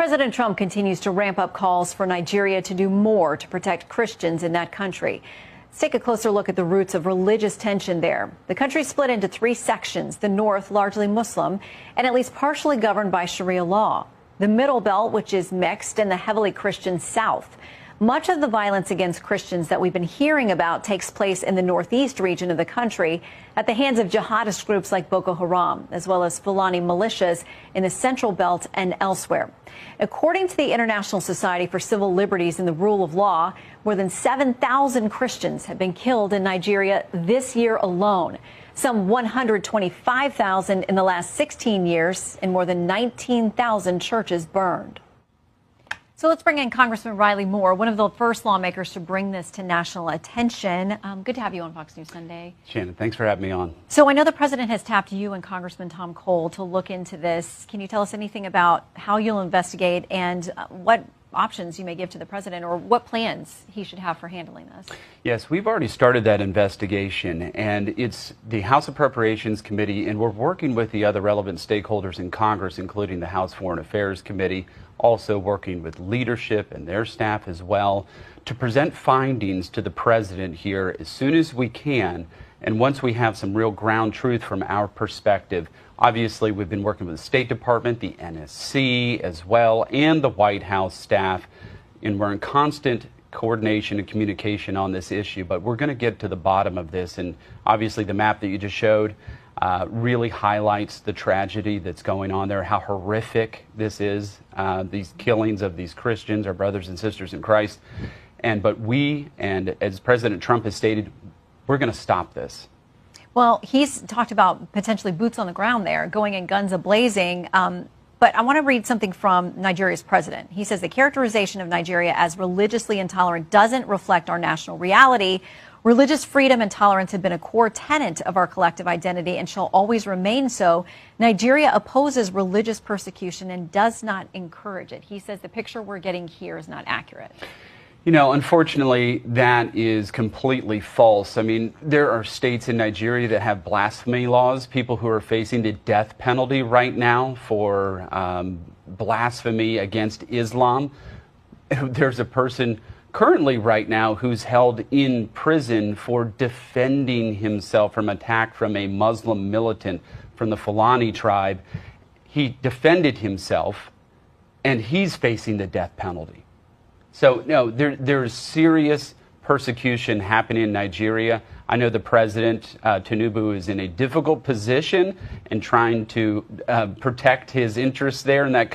President Trump continues to ramp up calls for Nigeria to do more to protect Christians in that country. Let's take a closer look at the roots of religious tension there. The country is split into three sections, the north largely Muslim and at least partially governed by Sharia law. The middle belt, which is mixed, and the heavily Christian south. Much of the violence against Christians that we've been hearing about takes place in the northeast region of the country at the hands of jihadist groups like Boko Haram, as well as Fulani militias in the central belt and elsewhere. According to the International Society for Civil Liberties and the Rule of Law, more than 7,000 Christians have been killed in Nigeria this year alone. Some 125,000 in the last 16 years, and more than 19,000 churches burned. So let's bring in Congressman Riley Moore, one of the first lawmakers to bring this to national attention. Good to have you on Fox News Sunday. Shannon, thanks for having me on. So I know the president has tapped you and Congressman Tom Cole to look into this. Can you tell us anything about how you'll investigate and what options you may give to the president, or what plans he should have for handling this? Yes, we've already started that investigation, and it's the House Appropriations Committee, and we're working with the other relevant stakeholders in Congress, including the House Foreign Affairs Committee, also working with leadership and their staff as well, to present findings to the president here as soon as we can. And once we have some real ground truth from our perspective, obviously we've been working with the State Department, the NSC as well, and the White House staff, and we're in constant coordination and communication on this issue. But we're going to get to the bottom of this, and obviously the map that you just showed really highlights the tragedy that's going on there, how horrific this is, these killings of these Christians, our brothers and sisters in Christ. But we, and as President Trump has stated, we're going to stop this. Well, he's talked about potentially boots on the ground there, going in guns a-blazing. But I want to read something from Nigeria's president. He says the characterization of Nigeria as religiously intolerant doesn't reflect our national reality. Religious freedom and tolerance have been a core tenet of our collective identity and shall always remain so. Nigeria opposes religious persecution and does not encourage it. He says the picture we're getting here is not accurate. You know, unfortunately, that is completely false. I mean, there are states in Nigeria that have blasphemy laws, people who are facing the death penalty right now for blasphemy against Islam. There's a person currently right now who's held in prison for defending himself from attack from a Muslim militant from the Fulani tribe. He defended himself, and he's facing the death penalty. So, no, there's serious persecution happening in Nigeria. I know the president, Tinubu, is in a difficult position and trying to protect his interests there in that country.